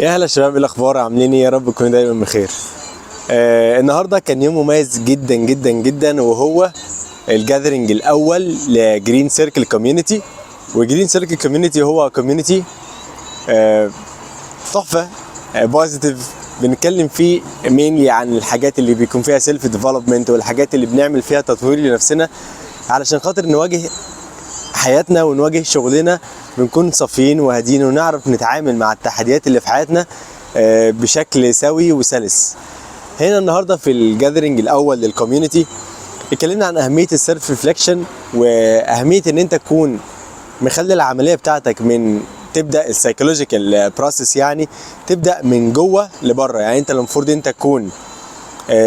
يا هلا شباب، ايه الاخبار؟ عاملين ايه؟ يا رب تكونوا دايما بخير. النهارده كان يوم مميز جدا جدا جدا، وهو الجاذرينج الاول لجرين سيركل كوميونتي. وجرين سيركل كوميونتي هو كوميونتي تحفه، بوزيتيف. بنتكلم فيه مينلي عن الحاجات اللي بيكون فيها سيلف ديفلوبمنت، والحاجات اللي بنعمل فيها تطوير لنفسنا علشان خاطر نواجه حياتنا ونواجه شغلنا، بنكون صافيين وهادين ونعرف نتعامل مع التحديات اللي في حياتنا بشكل سوي وسلس. هنا النهارده في الجاذرينج الاول للكوميونتي اتكلمنا عن اهميه السيلف ريفليكشن، واهميه ان انت تكون مخلي العمليه بتاعتك من تبدا السايكولوجيكال بروسيس، يعني تبدا من جوه لبره. يعني انت المفروض انت تكون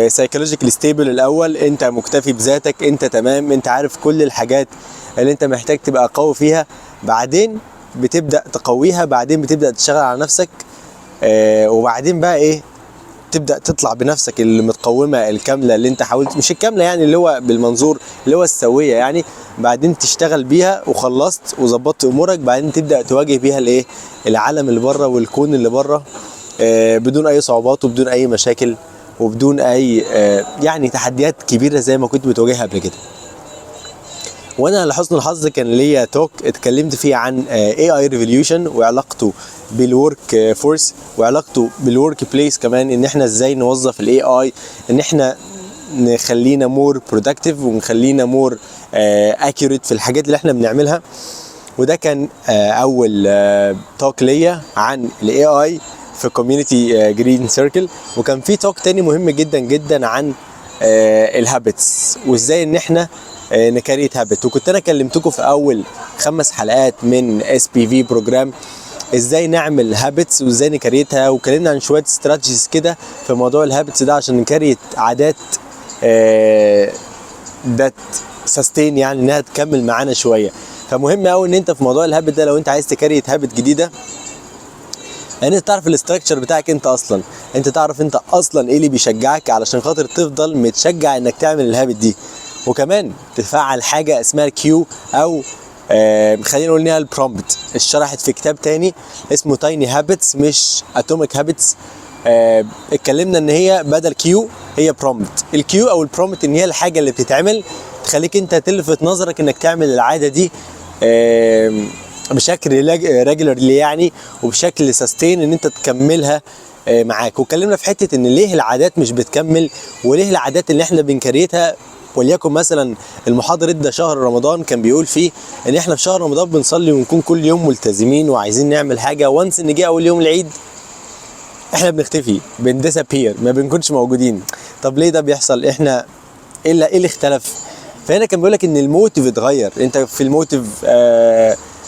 سايكولوجيكال ستيبل الاول، انت مكتفي بذاتك، انت تمام، انت عارف كل الحاجات اللي انت محتاج تبقى قوي فيها. بعدين بتبدا تقويها، بعدين بتبدا تشتغل على نفسك، وبعدين بقى ايه، تبدا تطلع بنفسك اللي متقومه الكامله، اللي انت حاولت، مش الكامله يعني، اللي هو بالمنظور اللي هو السويه يعني. بعدين تشتغل بيها وخلصت وظبطت امورك، بعدين تبدا تواجه بيها الايه، العالم اللي بره والكون اللي بره، بدون اي صعوبات وبدون اي مشاكل وبدون اي يعني تحديات كبيره زي ما كنت بتواجهها قبل كده. وانا لحسن الحظ كان ليا توك اتكلمت فيه عن اي ريفوليوشن وعلاقته بالورك فورس وعلاقته بالورك بليس كمان، ان احنا ازاي نوظف الاي اي ان احنا نخلينا مور برودكتيف ونخلينا مور اكيوريت في الحاجات اللي احنا بنعملها. وده كان اول توك ليا عن الاي اي في كوميونتي جرين سيركل. وكان في توك تاني مهم جدا جدا عن الهابتس، وازاي ان احنا نكريت هابت. وكنت انا كلمتكم في اول 5 حلقات من SPV بروجرام ازاي نعمل هابتس وازاي نكريتها، وكلمنا عن شويه استراتيجيز كده في موضوع الهابتس ده عشان نكريت عادات ذات سستين، يعني انها تكمل معانا شويه. فمهم قوي ان انت في موضوع الهابت ده، لو انت عايز تكريت هابت جديده، يعني انت تعرف الاستراكشر بتاعك، انت تعرف انت اصلا ايه اللي بيشجعك علشان خاطر تفضل متشجع انك تعمل الهابت دي. وكمان تفعل حاجه اسمها الكيو، او خلينا نقول انها البرومبت. اتشرحت في كتاب تاني اسمه تايني هابتس مش اتوميك هابتس. اتكلمنا ان هي بدل كيو هي برومبت. الكيو او البرومبت ان هي الحاجه اللي بتتعمل تخليك انت تلفت نظرك انك تعمل العاده دي بشكل ريجولارلي يعني، وبشكل سستين ان انت تكملها معاك. واتكلمنا في حته ان ليه العادات مش بتكمل، وليه العادات اللي احنا بنكريتها. وليكن مثلا المحاضر ده شهر رمضان كان بيقول فيه ان احنا في شهر رمضان بنصلي ونكون كل يوم ملتزمين وعايزين نعمل حاجه، وانس ان جه اول يوم العيد احنا بنختفي، بندسابير، ما بنكونش موجودين. طب ليه ده بيحصل؟ احنا ايه اللي اختلف؟ فهنا كان بيقول لك ان الموتيف اتغير. انت في الموتيف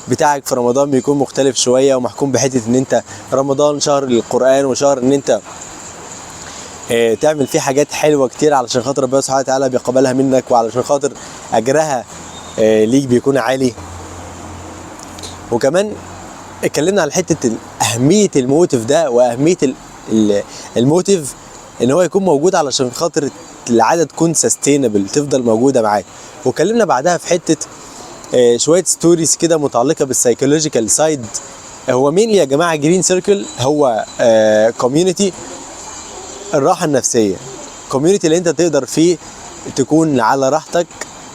بتاعك في رمضان بيكون مختلف شويه، ومحكوم بحته ان انت رمضان شهر القران، وشهر ان انت تعمل فيه حاجات حلوه كتير علشان خاطر ربنا سبحانه وتعالى بيقبلها منك، وعلشان خاطر اجرها ليك بيكون عالي. وكمان اتكلمنا على حته اهميه الموتيف ده، واهميه الموتيف ان هو يكون موجود علشان خاطر العاده تكون سستينبل، تفضل موجوده معاك. واتكلمنا بعدها في حته شويه ستوريز كده متعلقه بالسايكولوجيكال سايد. هو مين يا جماعه جرين سيركل؟ هو كوميونتي الراحه النفسيه، كوميونتي اللي انت تقدر فيه تكون على راحتك،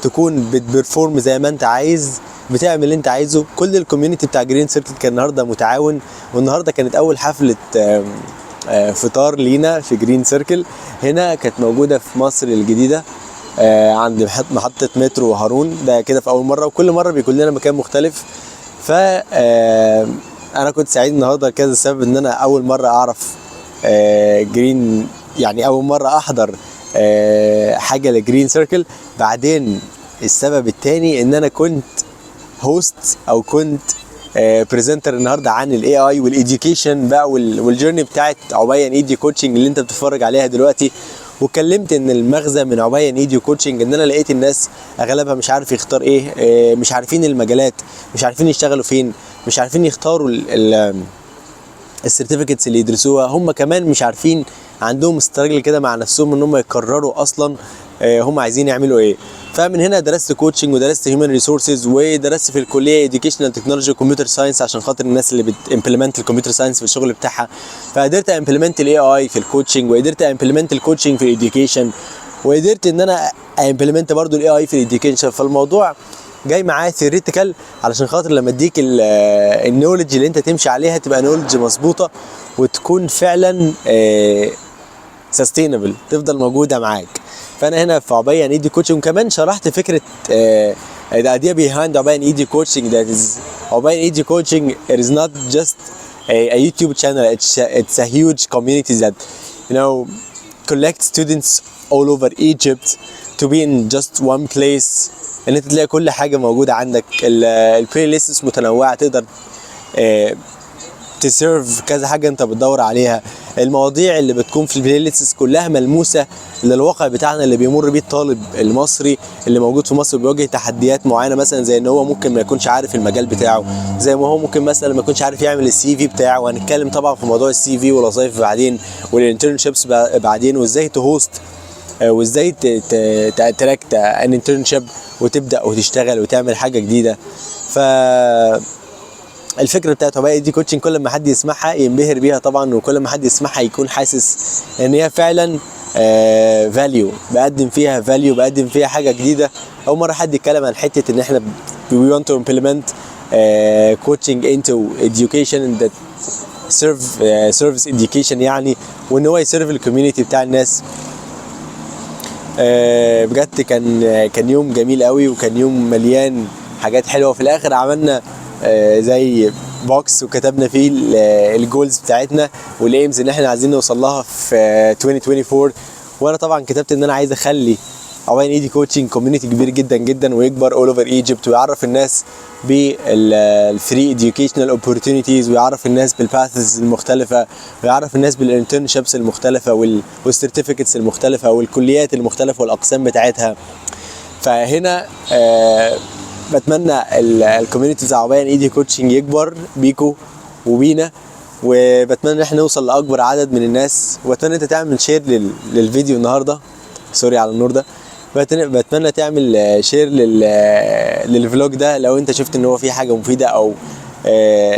تكون بتبرفورم زي ما انت عايز، بتعمل اللي انت عايزه. كل الكوميونتي بتاع جرين سيركل كان النهارده متعاون. والنهارده كانت اول حفله فطار لينا في جرين سيركل، هنا كانت موجوده في مصر الجديده عند محطه مترو هارون. ده كده في اول مره، وكل مره بيكون لنا مكان مختلف. ف انا كنت سعيد النهارده كذا سبب، ان انا اول مره اعرف جرين، يعني اول مره احضر حاجه لجرين سيركل. بعدين السبب الثاني ان انا كنت هوست او كنت بريزنتر النهارده عن الاي اي والايديوكيشن بقى، والجيرني بتاعت عبين ايديو كوتشنج اللي انت بتتفرج عليها دلوقتي. واتكلمت ان المغزى من عبين ايديو كوتشنج ان انا لقيت الناس اغلبها مش عارف يختار ايه، مش عارفين المجالات، مش عارفين يشتغلوا فين، مش عارفين يختاروا السيرتيفيكتس اللي يدرسوها. هم كمان مش عارفين، عندهم استراجل كده مع نفسهم ان هم يقرروا اصلا هم عايزين يعملوا ايه. فمن هنا درست كوتشنج ودرست هيومن ريسورسز ودرست في الكليه educational تكنولوجي وكمبيوتر ساينس عشان خاطر الناس اللي بتimplement الكمبيوتر ساينس في الشغل بتاعها. فقدرت امبلمنت الاي اي في الكوتشنج، وقدرت امبلمنت الكوتشنج في الاديوكيشن، وقدرت ان انا امبلمنت برضو الاي اي في الاديوكيشن. فالموضوع جاي معاه ثيوريتيكال علشان خاطر لما اديك النولج اللي انت تمشي عليها تبقى نولج مظبوطه وتكون فعلا سستينبل، تفضل موجوده معاك. فانا هنا في عباية ايدي كوتشنج، وكمان شرحت فكره the idea behind عباية ايدي كوتشنج. that is عباية ايدي كوتشنج it is not just a YouTube channel, it's a huge community that collect students all over Egypt to be in just one place. ان انت تلاقي كل حاجه موجوده عندك، البلاي ليست متنوعه، تقدر تسيرف كذا حاجه انت بتدور عليها. المواضيع اللي بتكون في البلاي ليست كلها ملموسه للواقع بتاعنا اللي بيمر بيه الطالب المصري اللي موجود في مصر، بيواجه تحديات معينه، مثلا زي ان هو ممكن ما يكونش عارف المجال بتاعه، زي ما هو ممكن مثلا ما يكونش عارف يعمل السي في بتاعه. وهنتكلم طبعا في موضوع السي في والوظائف بعدين والانترنشيبس بعدين، وازاي تهوست وازاي تراكت ان انترنشيب وتبدا وتشتغل وتعمل حاجه جديده. ف الفكره بتاعت عباية دي كوتشنج كل ما حد يسمعها ينبهر بيها طبعا، وكل ما حد يسمعها يكون حاسس ان هي فعلا فاليو، بقدم فيها فاليو، بقدم فيها حاجه جديده. اول مره حد يتكلم عن حته ان احنا we want to implement coaching into education that serves education يعني، وان هو يسيرف الكوميونتي بتاع الناس. بجد كان يوم جميل قوي، وكان يوم مليان حاجات حلوه. في الاخر عملنا زي بوكس وكتبنا فيه الجولز بتاعتنا والايمز اللي احنا عايزين نوصل لها في 2024. وانا طبعا كتبت ان انا عايز اخلي عباية ايدي كوتشنج كوميونتي كبير جدا جدا ويكبر اول اوفر ايجيبت، ويعرف الناس بالفري اديوكيشنال اوبورتونيتيز، ويعرف الناس بالباثز المختلفه، ويعرف الناس بالانترنشيبس المختلفه والسيرتيفيكتس المختلفه والكليات المختلفه والاقسام بتاعتها. فهنا بتمنى الكوميونتي بتاع عباية ايدي كوتشنج يكبر بيكو وبينا، وبتمنى ان احنا نوصل لاكبر عدد من الناس. وبتمنى انت تعمل شير للفيديو النهارده، سوري على النور ده. بتمنى تعمل شير للفلوج ده لو انت شفت ان هو فيه حاجه مفيده، او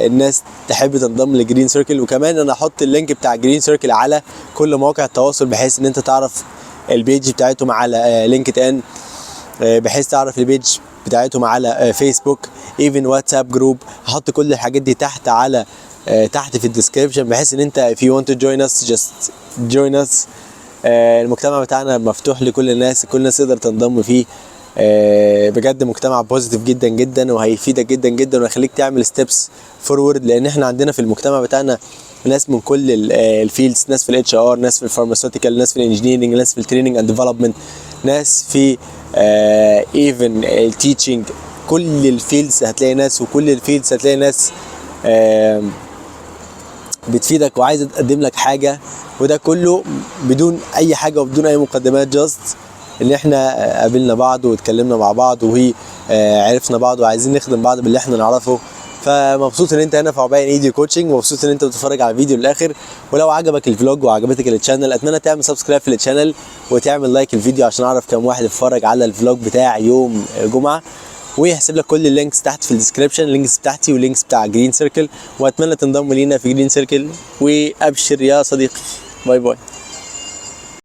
الناس تحب تنضم لجرين سيركل. وكمان انا هحط اللينك بتاع جرين سيركل على كل مواقع التواصل، بحيث ان انت تعرف البيج بتاعتهم على لينكد ان، بحيث تعرف البيج بتاعتهم على فيسبوك، ايفن واتساب جروب. هحط كل الحاجات دي تحت على تحت في الديسكريبشن، بحيث ان انت if you want to join us just join us. المجتمع بتاعنا مفتوح لكل الناس، كل الناس تقدر تنضم فيه. بجد مجتمع بوزيتيف جدا جدا، وهيفيدك جدا جدا، وهيخليك تعمل ستيبس فورورد. لان احنا عندنا في المجتمع بتاعنا ناس من كل الفيلدز، ناس في الاتش ار، ناس في الفارماسيوتيكال، ناس في الانجينيرنج، ناس في التريننج اند ديفلوبمنت، ناس في ايفن التيتشنج. كل الفيلدز هتلاقي ناس، وكل الفيلدز هتلاقي ناس بتفيدك وعايزه تقدم لك حاجه. وده كله بدون اي حاجه وبدون اي مقدمات، جاست ان احنا قابلنا بعض واتكلمنا مع بعض وهي عرفنا بعض وعايزين نخدم بعض باللي احنا نعرفه. فمبسوط ان انت هنا في عباية ايدي كوتشنج، ومبسوط ان انت بتتفرج على الفيديو للاخر. ولو عجبك الفلوج وعجبتك التشانل، اتمنى تعمل سبسكرايب في التشانل وتعمل لايك الفيديو عشان اعرف كم واحد اتفرج على الفلوج بتاع يوم الجمعه. ويحسب لك كل اللينكس تحت في الديسكريبشن، اللينكس بتاعتي واللينكس بتاع جرين سيركل. واتمنى تنضم لينا في جرين سيركل، وابشر يا صديقي. باي باي.